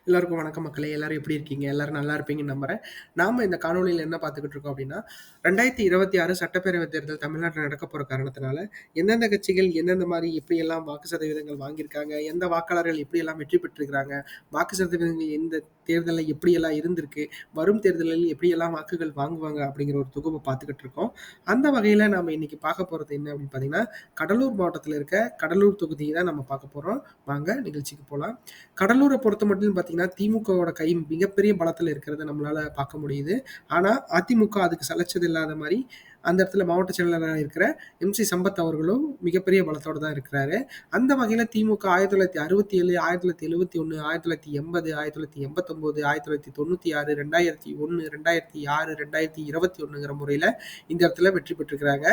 எல்லாருக்கும் வணக்கம் மக்களே! எல்லாரும் எப்படி இருக்கீங்க? எல்லாரும் நல்லா இருப்பீங்கன்னு நம்புறேன். நாம இந்த காணொளியில என்ன பார்த்துக்கிட்டு இருக்கோம் அப்படின்னா, 2026 சட்டப்பேரவைத் தேர்தல் தமிழ்நாட்டுல நடக்கப் போற காரணத்தினால, எந்தெந்த கட்சிகள் எந்தெந்த மாரி எப்படியெல்லாம் வாக்கு சதவீதங்கள் வாங்கியிருக்காங்க, எந்த வாக்காளர்கள் எப்படியெல்லாம் வெற்றி பெற்றிருக்கிறாங்க, வாக்கு சதவீதங்கள் எந்த தேர்தல்ல எப்படியெல்லாம் இருந்திருக்கு, வரும் தேர்தலில் எப்படியெல்லாம் வாக்குகள் வாங்குவாங்க அப்படிங்கிற ஒரு தொகுப்ப பார்த்துக்கிட்டு இருக்கோம். அந்த வகையில நாம இன்னைக்கு பார்க்க போறது என்ன அப்படின்னு பார்த்தீங்கன்னா, கடலூர் மாவட்டத்தில இருக்க கடலூர் தொகுதிய தான் நம்ம பார்க்க போறோம். வாங்க நிகழ்ச்சிக்கு போலாம். கடலூர பொறுத்தமட்டிலும் பார்த்தீங்கன்னா, திமுகவோட கை மிகப்பெரிய பலத்தில இருக்கிறத நம்மளால பார்க்க முடியுது. ஆனா, அதிமுக அதுக்கு சளைச்சது இல்லாத மாரி, அந்த இடத்துல மாவட்ட செயலாளரா இருக்கிற எம்.சி. சம்பத் அவர்களும் மிகப்பெரிய பலத்தோட தான் இருக்கிறாரு. அந்த வகையில திமுக 1967, 1971, 1980, 1989, 1996, 2001, 2006, 2021ங்கிற முறையில இந்த இடத்துல வெற்றி பெற்றிருக்கிறாங்க.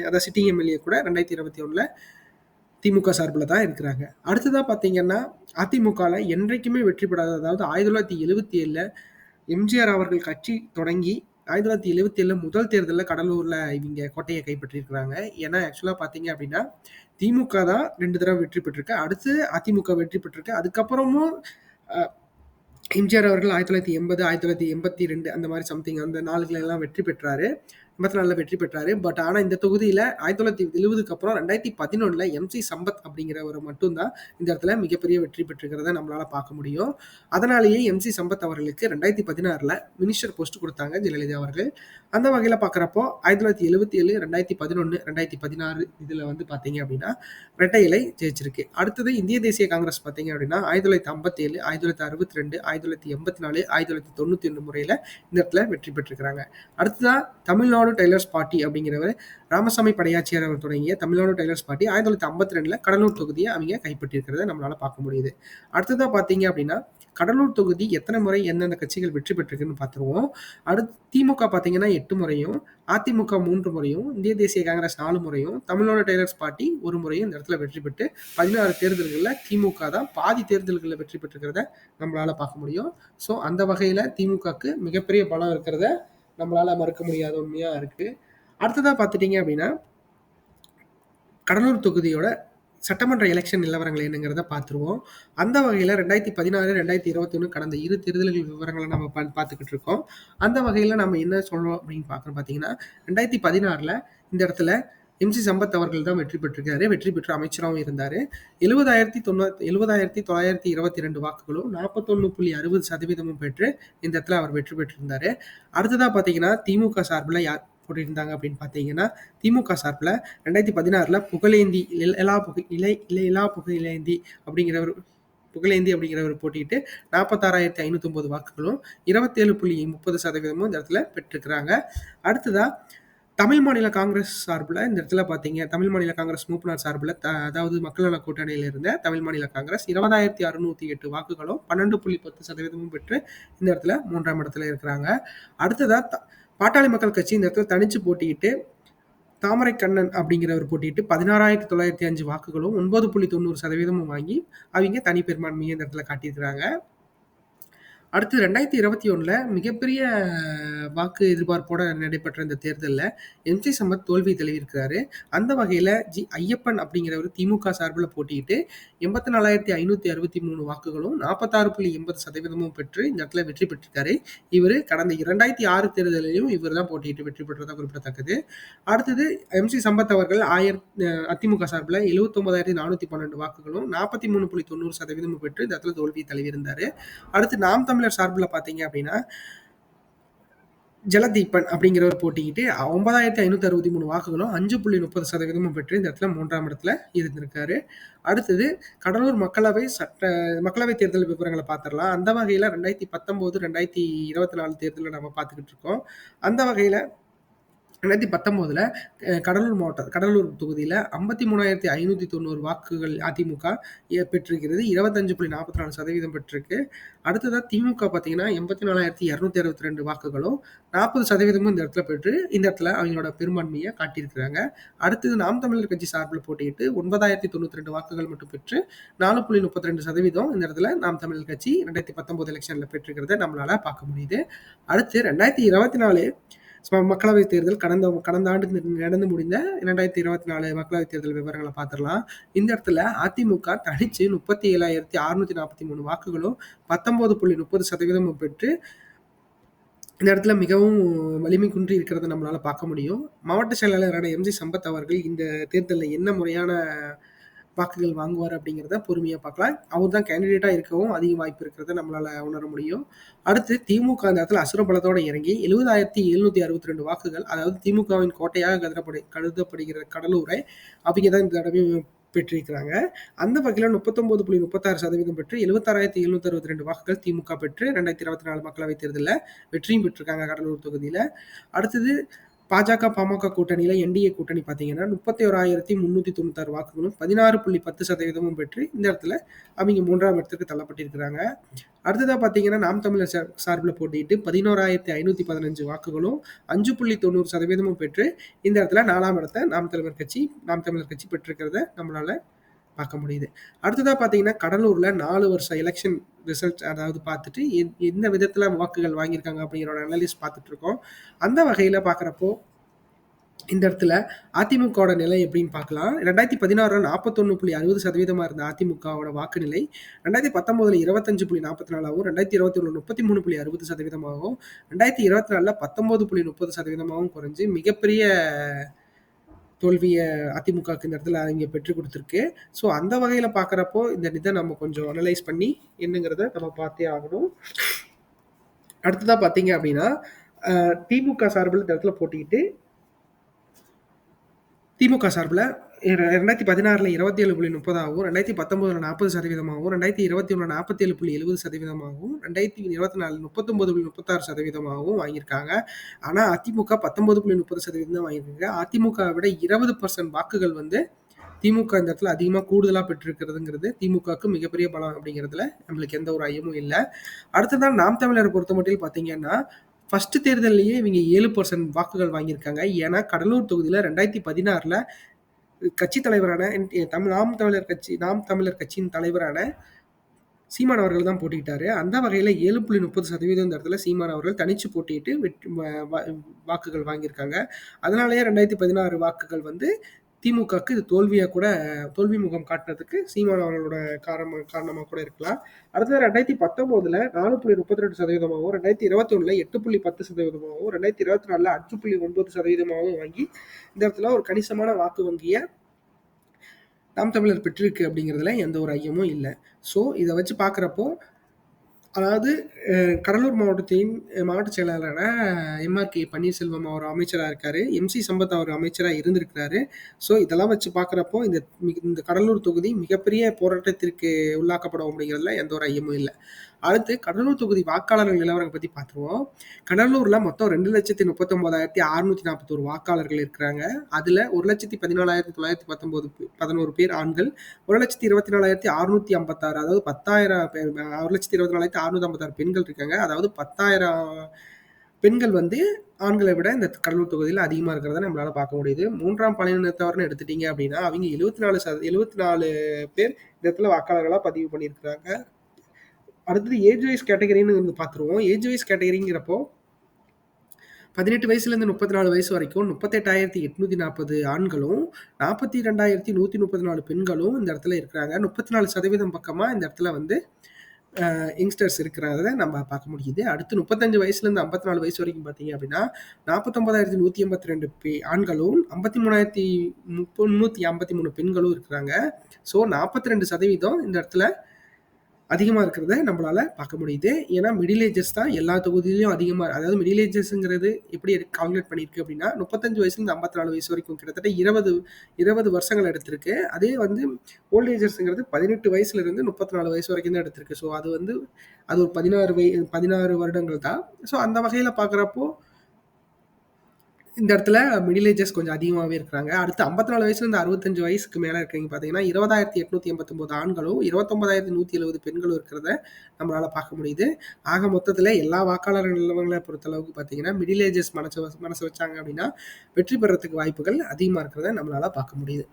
அதாவது சிட்டிங் எம்எல்ஏ கூட 2021ல திமுக சார்புல தான் இருக்கிறாங்க. அடுத்ததா பார்த்தீங்கன்னா, அதிமுகல என்றைக்குமே வெற்றி பெறாத, அதாவது 1977ல எம்ஜிஆர் அவர்கள் கட்சி தொடங்கி 1977ல முதல் தேர்தல்ல கடலூர்ல இவிங்க கோட்டைய கைப்பற்றியிருக்கிறாங்க. ஏன்னா, ஆக்சுவலா பார்த்தீங்க அப்படின்னா, திமுக தான் 2 தடவ வெற்றி பெற்றிருக்கு. அடுத்து அதிமுக வெற்றி பெற்றிருக்கு. அதுக்கப்புறமும் அ எம்ஜிஆர் அவர்கள் 1980, 1982 அந்த மாரி சம்திங் அந்த நாளுல எல்லாம் வெற்றி பெற்றாரு. 84ல வெற்றி பெற்றாரு. பட் ஆனா இந்த தொகுதியில 1970க்கு அப்புறம் 2011ல எம்.சி. சம்பத் அப்படிங்கிறவரு மட்டும் தான் இந்த இடத்துல மிகப்பெரிய வெற்றி பெற்றிருக்கிறத நம்மளால பார்க்க முடியும். அதனாலேயே எம்.சி. சம்பத் அவர்களுக்கு 2016ல மினிஸ்டர் போஸ்ட் குடுத்தாங்க ஜெயலலிதா அவர்கள். அந்த வகையில பார்க்குறப்போ 1977, 2011, 2016 இதுல வந்து பார்த்தீங்க அப்படின்னா, இரட்டை இலை ஜெயிச்சிருக்கு. அடுத்தது இந்திய தேசிய காங்கிரஸ் பார்த்தீங்க அப்படின்னா, 1957, 1962, 1984, 1991 முறையில இந்த இடத்துல வெற்றி பெற்றிருக்கிறாங்க. அடுத்ததா தமிழ்நாடு டெய்லர்ஸ் பார்ட்டி அப்படிங்கிறவர் ராமசாமி படையாச்சியார் அவர் தொடங்கிய தமிழ்நாடு டெய்லர்ஸ் பார்ட்டி 1952ல கடலூர் தொகுதியை அவங்க கைப்பற்றியிருக்கிறத நம்மளால பார்க்க முடியுது. அடுத்ததா பார்த்தீங்க அப்படின்னா, கடலூர் தொகுதி எத்தனை முறை எந்தெந்த கட்சிகள் வெற்றி பெற்றிருக்குன்னு பார்த்துருவோம். அடுத்து திமுக பார்த்தீங்கன்னா 8 முறையும், அதிமுக 3 முறையும், இந்திய தேசிய காங்கிரஸ் 4 முறையும், தமிழ்நாடு டெய்லர்ஸ் பார்ட்டி 1 முறையும் இந்த இடத்துல வெற்றி பெற்று 16 தேர்தல்கள்ல திமுக தான் பாதி தேர்தல்கள்ல வெற்றி பெற்றிருக்கிறத நம்மளால பார்க்க முடியும். ஸோ அந்த வகையில திமுகக்கு மிகப்பெரிய பலம் இருக்கிறத நம்மளால மறுக்க முடியாத உண்மையா இருக்கு. அடுத்ததா பார்த்துட்டீங்க அப்படின்னா, கடலூர் தொகுதியோட சட்டமன்ற எலெக்ஷன் நிலவரங்கள் என்னங்கிறத பார்த்துருவோம். அந்த வகையில 2016, 2021 கடந்த 2 தேர்தல்கள் விவரங்கள நம்ம பார்த்துக்கிட்டு இருக்கோம். அந்த வகையில நம்ம என்ன சொல்றோம் அப்படின்னு பார்த்தீங்கன்னா, 2016ல இந்த இடத்துல எம்.சி. சம்பத் அவர்கள் தான் வெற்றி பெற்றிருக்காரு. வெற்றி பெற்று அமைச்சராவும் இருந்தாரு. 70,922 வாக்குகளும் 41.60% பெற்று இந்த இடத்துல அவர் வெற்றி பெற்றிருந்தாரு. அடுத்ததா பார்த்தீங்கன்னா, திமுக சார்புல யார் போட்டியிருந்தாங்க அப்படின்னு பார்த்தீங்கன்னா, திமுக சார்புல 2016ல புகழேந்தி இலா புகழேந்தி அப்படிங்கிறவர் போட்டியிட்டு 46,509 வாக்குகளும் 27.30% இந்த இடத்துல பெற்றிருக்கிறாங்க. அடுத்ததா தமிழ் மாநில காங்கிரஸ் சார்புல இந்த இடத்துல பார்த்தீங்க தமிழ் மாநில காங்கிரஸ் மூப்பனார் சார்புல அதாவது மக்கள் நல கூட்டணியில இருந்த தமிழ் மாநில காங்கிரஸ் 20,608 வாக்குகளும் 12.10% பெற்று இந்த இடத்துல 3ஆம் இடத்துல இருக்கிறாங்க. அடுத்ததா பாட்டாளி மக்கள் கட்சி இந்த இடத்துல தனிச்சு போட்டியிட்டு தாமரை கண்ணன் அப்படிங்கிறவர் போட்டியிட்டு 16,905 வாக்குகளும் 9.90% வாங்கி அவங்க தனி பெரும்பான்மையை இந்த இடத்துல காட்டியிருக்கிறாங்க. அடுத்து 2021ல மிகப்பெரிய வாக்கு எதிர்பார்ப்போட நடைபெற்ற இந்த தேர்தல்ல எம்.சி. சம்பத் தோல்வி தழுவியிருக்கிறாரு. அந்த வகையில ஐயப்பன் அப்படிங்கிறவர் திமுக சார்புல போட்டியிட்டு 84,563 வாக்குகளும் 46.80% பெற்று இந்த இடத்துல வெற்றி பெற்றிருக்காரு. இவரு கடந்த 2006 தேர்தலிலும் இவர் தான் போட்டியிட்டு வெற்றி பெற்றதா குறிப்பிடத்தக்கது. அடுத்தது எம்.சி. சம்பத் அவர்கள் அதிமுக சார்புல 79,412 வாக்குகளும் 43.90% பெற்று இந்த இடத்துல தோல்வி தழுவியிருந்தாரு. அடுத்து நாம் தமிழர் சார்புல பார்த்தீங்க அப்படின்னா, ஜலதீபன் அப்படிங்கிறவர் போட்டிக்கிட்டு 9,563 வாக்குகளும் 5.30% பெற்று இந்த இடத்துல 3ஆம் இடத்துல இருந்திருக்காரு. அடுத்தது கடலூர் மக்களவை தேர்தல் விவரங்களை பார்த்துடலாம். அந்த வகையில 2019, 2024 தேர்தலை நம்ம பார்த்துக்கிட்டு இருக்கோம். அந்த வகையில 2019ல கடலூர் தொகுதியில 53,590 வாக்குகள் அதிமுக பெற்றிருக்கிறது. 25.44% பெற்றிருக்கு. அடுத்ததா திமுக பார்த்தீங்கன்னா 84,262 வாக்குகளும் 40% இந்த இடத்துல பெற்று இந்த இடத்துல அவங்களோட பெரும்பான்மையை காட்டியிருக்கிறாங்க. அடுத்தது நாம் தமிழர் கட்சி சார்பில் போட்டியிட்டு 9,092 வாக்குகள் மட்டும் பெற்று 4.32% இந்த இடத்துல நாம் தமிழர் கட்சி 2019 எலெக்ஷன்ல பெற்றிருக்கிறத நம்மளால பார்க்க முடியுது. அடுத்து 2024 மக்களவைத் தேர்தல் கடந்த ஆண்டு நடந்து முடிந்த 2024 மக்களவைத் தேர்தல் விவரங்கள பார்த்துடலாம். இந்த இடத்துல அதிமுக தனிச்சு 37,643 வாக்குகளும் 19.30% பெற்று இந்த இடத்துல மிகவும் வலிமை குன்றி இருக்கிறத நம்மளால பார்க்க முடியும். மாவட்ட செயலாளரான எம்.சி. சம்பத் அவர்கள் இந்த தேர்தல்ல என்ன முறையான வாக்குகள் வாங்குவார் அப்படிங்கிறத பொறுமையா பார்க்கலாம். அவர் தான் கேண்டிடேட்டா இருக்கவும் அதிக வாய்ப்பு இருக்கிறத நம்மளால உணர முடியும். அடுத்து திமுக அந்த இடத்துல அசுர பலத்தோட இறங்கி 70,762 வாக்குகள், அதாவது திமுகவின் கோட்டையாக கருதப்படுகிற கடலூரை அவங்க தான் இந்த தடவையும் பெற்றிருக்கிறாங்க. அந்த வகையில் 39.36% பெற்று 76,762 வாக்குகள் திமுக பெற்று 2024 மக்களவைத் தேர்தலில் வெற்றியும் பெற்றிருக்காங்க கடலூர் தொகுதியில். அடுத்தது பாஜக, பாமக கூட்டணியில என்டிஏ கூட்டணி பார்த்தீங்கன்னா 31,396 வாக்குகளும் 16.10% பெற்று இந்த இடத்துல அவங்க 3ஆம் இடத்துக்கு தள்ளப்பட்டிருக்கிறாங்க. அடுத்ததா பார்த்தீங்கன்னா நாம் தமிழர் சார்பில் போட்டியிட்டு 11,515 வாக்குகளும் 5.90% பெற்று இந்த இடத்துல 4ஆம் இடத்தை நாம் தமிழர் கட்சி பெற்றிருக்கிறத நம்மளால பார்க்க முடியுது. அடுத்ததா பார்த்தீங்கன்னா கடலூர்ல 4 வருஷம் எலெக்ஷன் ரிசல்ட் அதாவது பார்த்துட்டு எந்த விதத்துல வாக்குகள் வாங்கியிருக்காங்க அப்படிங்கிற அனலிஸ் பார்த்துட்டு இருக்கோம். அந்த வகையில பார்க்குறப்போ இந்த இடத்துல அதிமுகவோட நிலை எப்படின்னு பார்க்கலாம். 2016 41.60% இருந்த அதிமுகவோட வாக்கு நிலை 2019 25.44ஆகவும் 2021 33.60%ஆகவும் 2024 19.30%ஆகவும் குறைஞ்சு மிகப்பெரிய தோல்வியை அதிமுகவுக்கு இந்த இடத்துல இங்கே பெற்றுக் கொடுத்துருக்கு. ஸோ அந்த வகையில் பார்க்குறப்போ இந்த இதை நம்ம கொஞ்சம் அனலைஸ் பண்ணி என்னங்கிறத நம்ம பார்த்தே ஆகணும். அடுத்ததாக பார்த்தீங்க அப்படின்னா திமுக சார்பில் இந்த இடத்துல போட்டிக்கிட்டு திமுக சார்பில் 2016 27.30ஆகவும் 2019 40%ஆகவும் 2021 47.70%ஆகவும் 2024 39.36%ஆகவும் வாங்கியிருக்காங்க. ஆனால் அதிமுக 19.30% தான் வாங்கியிருக்காங்க. அதிமுக விட 20% வாக்குகள் வந்து திமுக இந்த இடத்துல அதிகமாக கூடுதலாக பெற்றிருக்கிறதுங்கிறது திமுகவுக்கு மிகப்பெரிய பலம் அப்படிங்கிறதுல நம்மளுக்கு எந்த ஒரு ஐயமும் இல்லை. அடுத்ததான் நாம் தமிழரை பொறுத்த மட்டும் பார்த்தீங்கன்னா ஃபர்ஸ்ட் தேர்தலையே இவங்க 7% வாக்குகள் வாங்கியிருக்காங்க. ஏன்னா கடலூர் தொகுதியில் 2016 கட்சி தலைவரான நாம் தமிழர் கட்சியின் தலைவரான சீமான் அவர்கள் தான் போட்டிட்டாரு. அந்த வகையில் 7.30% இந்த இடத்துல சீமான் அவர்கள் தனிச்சு போட்டிட்டு வாக்குகள் வாங்கியிருக்காங்க. அதனாலேயே 2016 வாக்குகள் வந்து திமுகவுக்கு இது தோல்வி முகம் காட்டுறதுக்கு சீமான் அவர்களோட காரணமாக கூட இருக்கலாம். அடுத்தது 2019 4.32%ஆகவும் 2021 8.10%ஆகவும் 2024 5.9%ஆகவும் வாங்கி இந்த இடத்துல ஒரு கணிசமான வாக்கு வங்கியை நாம் தமிழர் பெற்றிருக்கு அப்படிங்கிறதுல எந்த ஒரு ஐயமும் இல்லை. ஸோ இதை வச்சு பார்க்குறப்போ அதாவது கடலூர் மாவட்டத்தின் மாவட்ட செயலாளரான எம்ஆர்கே பன்னீர்செல்வம் அவர் அமைச்சராக இருக்காரு. எம்.சி. சம்பத் அவர் அமைச்சராக இருந்திருக்கிறாரு. ஸோ இதெல்லாம் வச்சு பார்க்குறப்போ இந்த கடலூர் தொகுதி மிகப்பெரிய போராட்டத்திற்கு உள்ளாக்கப்படும் அப்படிங்கிறதுல எந்த ஒரு ஐயமும் இல்லை. அடுத்து கடலூர் தொகுதி வாக்காளர்கள் நிலவரம் பற்றி பார்த்துருவோம். கடலூரில் மொத்தம் 2,39,641 வாக்காளர்கள் இருக்கிறாங்க. அதில் 1,14,911 பேர் ஆண்கள், 1,24,656 அதாவது 10,000 1,24,656 பெண்கள் இருக்காங்க. அதாவது 10,000 பெண்கள் வந்து ஆண்களை விட இந்த கடலூர் தொகுதியில் அதிகமாக இருக்கிறத நம்மளால பார்க்க முடியுது. 3ஆம் பாலினத்தவர்னு எடுத்துட்டீங்க அப்படின்னா அவங்க 74 பேர் இந்த இடத்துல வாக்காளர்களாக பதிவு பண்ணியிருக்கிறாங்க. அடுத்தது ஏஜ் வைஸ் கேட்டகரின்னு பார்த்துருவோம். ஏஜ் வைஸ் கேட்டகரிங்கிறப்போ 18 வயசுலேருந்து 34 வயசு வரைக்கும் 38,840 ஆண்களும் 42,134 பெண்களும் இந்த இடத்துல இருக்கிறாங்க. 34% பக்கமாக இந்த இடத்துல வந்து யங்ஸ்டர்ஸ் இருக்கிறத நம்ம பார்க்க முடியுது. அடுத்து 35 வயசுலேருந்து 54 வயசு வரைக்கும் பார்த்தீங்க அப்படின்னா 49,182 ஆண்களும் 53,353 பெண்களும் இருக்கிறாங்க. ஸோ 42% இந்த இடத்துல அதிகமாக இருக்கிறத நம்மளால பார்க்க முடியுது. ஏன்னா மிடில் ஏஜஸ் தான் எல்லா தொகுதியிலையும் அதிகமாக, அதாவது மிடில் ஏஜஸ்ங்கிறது எப்படி கால்குலேட் பண்ணியிருக்கு அப்படின்னா 35 வயசுலேருந்து 54 வயசு வரைக்கும் கிட்டத்தட்ட 20 வருஷங்கள் எடுத்திருக்கு. அதே வந்து ஓல்ட் ஏஜஸ்ங்கிறது 18 வயசுலேருந்து 34 வயசு வரைக்கும் தான் எடுத்திருக்கு. ஸோ அது ஒரு 16 வருடங்கள் தான். ஸோ அந்த வகையில் பார்க்குறப்போ இந்த இடத்துல மிடில் ஏஜஸ் கொஞ்சம் அதிகமாகவே இருக்கிறாங்க. அடுத்து 54 வயசுலேருந்து 65 வயசுக்கு மேலே இருக்கீங்க பார்த்தீங்கன்னா 20,889 ஆண்களும் 29,170 பெண்களும் இருக்கிறத நம்மளால் பார்க்க முடியுது. ஆக மொத்தத்தில் எல்லா வாக்காளர் நிலவரங்களை பொறுத்தளவுக்கு பார்த்தீங்கன்னா மிடில் ஏஜஸ் மனசு வச்சாங்க அப்படின்னா வெற்றி பெறத்துக்கு வாய்ப்புகள் அதிகமாக இருக்கிறத நம்மளால் பார்க்க முடியுது.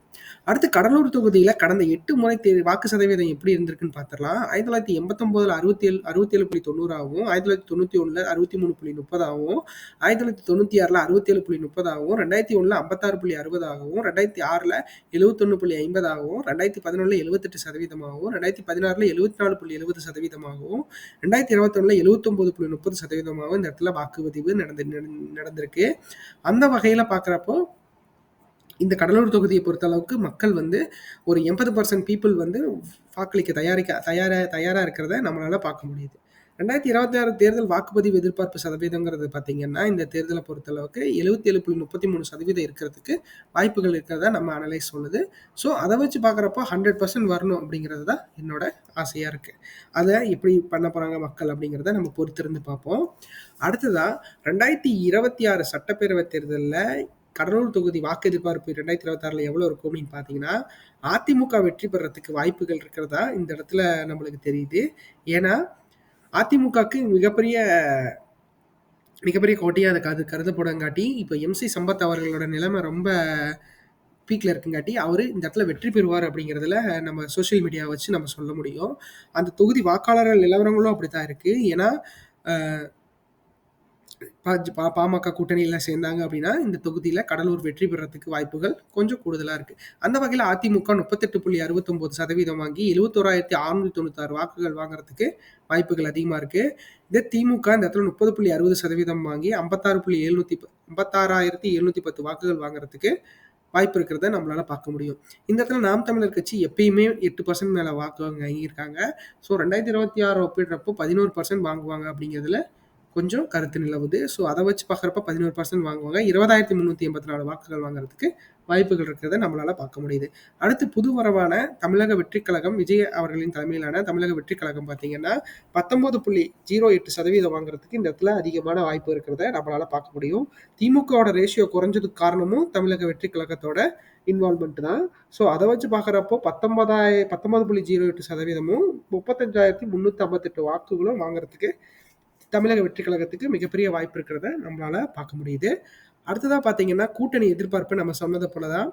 அடுத்து கடலூர் தொகுதியில் கடந்த 8 முறை வாக்கு சதவீதம் எப்படி இருந்திருக்குன்னு பார்த்துடலாம். 1989 67.90ஆகவும் 1991 63.30ஆகவும் 1996 67.30ஆகவும் 2001 56.60ஆகவும் 2006 71.50ஆகவும் 2011 78%ஆகவும் 2016 74.70%ஆகவும் 2021 79.30%ஆகவும் இந்த இடத்துல வாக்குப்பதிவு நடந்திருக்கு. அந்த வகையில் பார்க்குறப்போ இந்த கடலூர் தொகுதியை பொறுத்த அளவுக்கு மக்கள் வந்து ஒரு 80% பீப்புள் வந்து வாக்களிக்க தயாரா இருக்கிறத நம்மளால பார்க்க முடியுது. 2026 தேர்தல் வாக்குப்பதிவு எதிர்பார்ப்பு சதவீதங்கிறது பார்த்தீங்கன்னா இந்த தேர்தலை பொறுத்த அளவுக்கு 77.33% இருக்கிறதுக்கு வாய்ப்புகள் இருக்கிறதா நம்ம அனலைஸ் சொல்லுது. ஸோ அதை வச்சு பார்க்குறப்போ 100% வரணும் அப்படிங்கிறது தான் என்னோட ஆசையாக இருக்குது. அதை எப்படி பண்ண போகிறாங்க மக்கள் அப்படிங்கிறத நம்ம பொறுத்திருந்து பார்ப்போம். அடுத்ததா 2026 சட்டப்பேரவை தேர்தலில் கடலூர் தொகுதி வாக்கு எதிர்பார்ப்பு 2026 எவ்வளோ இருக்கும் அப்படின்னு பார்த்தீங்கன்னா அதிமுக வெற்றி பெறத்துக்கு வாய்ப்புகள் இருக்கிறதா இந்த இடத்துல நம்மளுக்கு தெரியுது. ஏன்னா அதிமுகக்கு மிகப்பெரிய கோட்டையாக அது கருதப்படங்காட்டி இப்போ எம்சி சம்பத் அவர்களோட நிலைமை ரொம்ப பீக்கில் இருக்குங்காட்டி அவர் இந்த இடத்துல வெற்றி பெறுவார் அப்படிங்கிறதுல நம்ம சோஷியல் மீடியா வச்சு நம்ம சொல்ல முடியும். அந்த தொகுதி வாக்காளர்கள் நிலவரங்களும் அப்படி தான் இருக்குது. ஏன்னா பாமக கூட்டணியில் சேர்ந்தாங்க அப்படின்னா இந்த தொகுதியில் கடலூர் வெற்றி பெறத்துக்கு வாய்ப்புகள் கொஞ்சம் கூடுதலாக இருக்குது. அந்த வகையில் அதிமுக 38.69% வாங்கி 71,696 வாக்குகள் வாங்குறதுக்கு வாய்ப்புகள் அதிகமாக இருக்குது. இதே திமுக இந்த இடத்துல 30.60% வாங்கி 56,710 வாக்குகள் வாங்குறதுக்கு வாய்ப்பு இருக்கிறத நம்மளால பார்க்க முடியும். இந்த இடத்துல நாம் தமிழர் கட்சி எப்பயுமே 8% மேலே வாக்கு வாங்கியிருக்காங்க. ஸோ 2026 ஒப்பிடுறப்போ 11% வாங்குவாங்க அப்படிங்கிறதுல கொஞ்சம் கருத்து நிலவுது. ஸோ அதை வச்சு பார்க்குறப்ப 11% வாங்குவாங்க. 20,384 வாக்குகள் வாங்குறதுக்கு வாய்ப்புகள் இருக்கிறத நம்மளால பார்க்க முடியுது. அடுத்து புது வரவான தமிழக வெற்றிக் கழகம் விஜய் அவர்களின் தலைமையிலான தமிழக வெற்றிக் கழகம் பார்த்தீங்கன்னா 19.08% வாங்குறதுக்கு இந்த இடத்துல அதிகமான வாய்ப்பு இருக்கிறத நம்மளால பார்க்க முடியும். திமுகவோட ரேஷியோ குறைஞ்சதுக்கு காரணமும் தமிழக வெற்றிக் கழகத்தோட இன்வால்மெண்ட் தான். ஸோ அதை வச்சு பார்க்குறப்போ 19.08%, 35,358 வாக்குகளும் வாங்குறதுக்கு தமிழக வெற்றி கழகத்துக்கு மிகப்பெரிய வாய்ப்பு இருக்கிறத நம்மளால பார்க்க முடியுது. அடுத்ததா பார்த்தீங்கன்னா கூட்டணி எதிர்பார்ப்பு நம்ம சொன்னதை போலதான்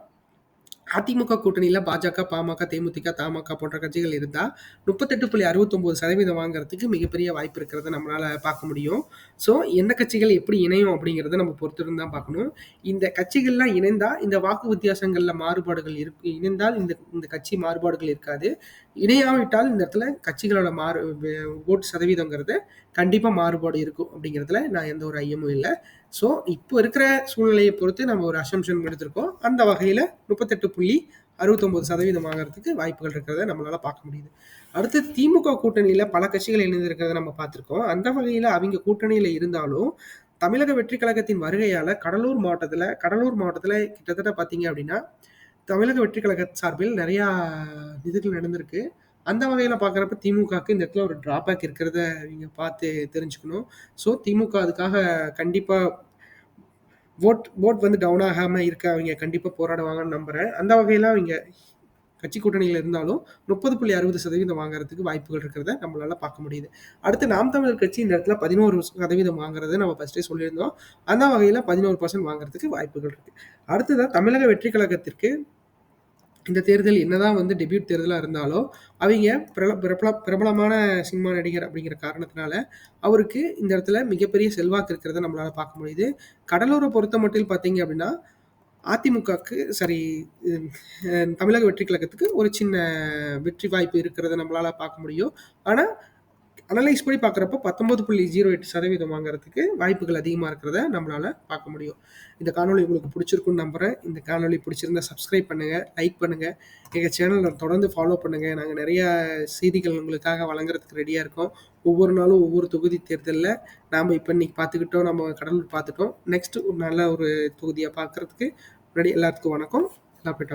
அதிமுக கூட்டணியில் பாஜக, பாமக, தேமுதிக, தமாக போன்ற கட்சிகள் இருந்தால் 38.69% வாங்குறதுக்கு மிகப்பெரிய வாய்ப்பு இருக்கிறத நம்மளால பார்க்க முடியும். ஸோ எந்த கட்சிகள் எப்படி இணையும் அப்படிங்கிறத நம்ம பொறுத்திருந்து தான் பார்க்கணும். இந்த கட்சிகள்லாம் இணைந்தால் இந்த வாக்கு வித்தியாசங்களில் மாறுபாடுகள் இணைந்தால் இந்த கட்சி மாறுபாடுகள் இருக்காது. இணையாவிட்டால் இந்த இடத்துல கட்சிகளோட ஓட்டு சதவீதங்கிறது கண்டிப்பாக மாறுபாடு இருக்கும் அப்படிங்கிறதுல நான் எந்த ஒரு ஐயமும் இல்லை. ஸோ இப்போ இருக்கிற சூழ்நிலையை பொறுத்து நம்ம ஒரு அசம்ஷன் எடுத்திருக்கோம். அந்த வகையில் 38.69% வாங்குறதுக்கு வாய்ப்புகள் இருக்கிறத நம்மளால பார்க்க முடியுது. அடுத்து திமுக கூட்டணியில் பல கட்சிகள் இணைந்திருக்கிறத நம்ம பார்த்துருக்கோம். அந்த வகையில் அவங்க கூட்டணியில் இருந்தாலும் தமிழக வெற்றி கழகத்தின் வருகையால் கடலூர் மாவட்டத்தில் கிட்டத்தட்ட பார்த்தீங்க அப்படின்னா தமிழக வெற்றி கழக சார்பில் நிறையா இதுகள் நடந்திருக்கு. அந்த வகையில் பார்க்குறப்ப திமுகவுக்கு இந்த இடத்துல ஒரு ட்ராபேக் இருக்கிறத நீங்கள் பார்த்து தெரிஞ்சுக்கணும். ஸோ திமுக அதுக்காக கண்டிப்பாக ஓட் வந்து டவுன் ஆகாமல் இருக்க அவங்க கண்டிப்பாக போராடுவாங்கன்னு நம்புகிறேன். அந்த வகையில் அவங்க கட்சி கூட்டணியில் இருந்தாலும் 30.60% வாங்குறதுக்கு வாய்ப்புகள் இருக்கிறத நம்மளால பார்க்க முடியுது. அடுத்து நாம் தமிழர் கட்சி இந்த இடத்துல 11% வாங்குறத நம்ம ஃபர்ஸ்டே சொல்லியிருந்தோம். அந்த வகையில் 11% வாங்குறதுக்கு வாய்ப்புகள் இருக்குது. அடுத்ததான் தமிழக வெற்றி கழகத்திற்கு இந்த தேர்தல் என்னதான் வந்து டெபியூட் தேர்தலாக இருந்தாலும் அவங்க பிரபலமான சினிமா நடிகர் அப்படிங்கிற காரணத்தினால அவருக்கு இந்த இடத்துல மிகப்பெரிய செல்வாக்கு இருக்கிறத நம்மளால பார்க்க முடியுது. கடலூரை பொறுத்த மட்டும் பார்த்தீங்க அப்படின்னா அதிமுகக்கு தமிழக வெற்றி கழகத்துக்கு ஒரு சின்ன வெற்றி வாய்ப்பு இருக்கிறத நம்மளால பார்க்க முடியும். ஆனால் அனலைஸ் படி பார்க்குறப்போ 19.08% வாங்குறதுக்கு வாய்ப்புகள் அதிகமாக இருக்கிறத நம்மளால் பார்க்க முடியும். இந்த காணொலி உங்களுக்கு பிடிச்சிருக்குன்னு நம்புகிறேன். இந்த காணொலி பிடிச்சிருந்தா சப்ஸ்கிரைப் பண்ணுங்கள், லைக் பண்ணுங்கள், எங்கள் சேனலை தொடர்ந்து ஃபாலோ பண்ணுங்கள். நாங்கள் நிறையா செய்திகள் உங்களுக்காக வழங்குறதுக்கு ரெடியாக இருக்கோம். ஒவ்வொரு நாளும் ஒவ்வொரு தொகுதி தேர்தலில் நாம் இப்போ இன்றைக்கி பார்த்துக்கிட்டோம், நம்ம கடலூர் பார்த்துட்டோம். நெக்ஸ்ட்டு ஒரு நல்ல ஒரு தொகுதியாக பார்க்குறதுக்கு முன்னாடி எல்லாத்துக்கும் வணக்கம். எல்லாம் போய்ட்டு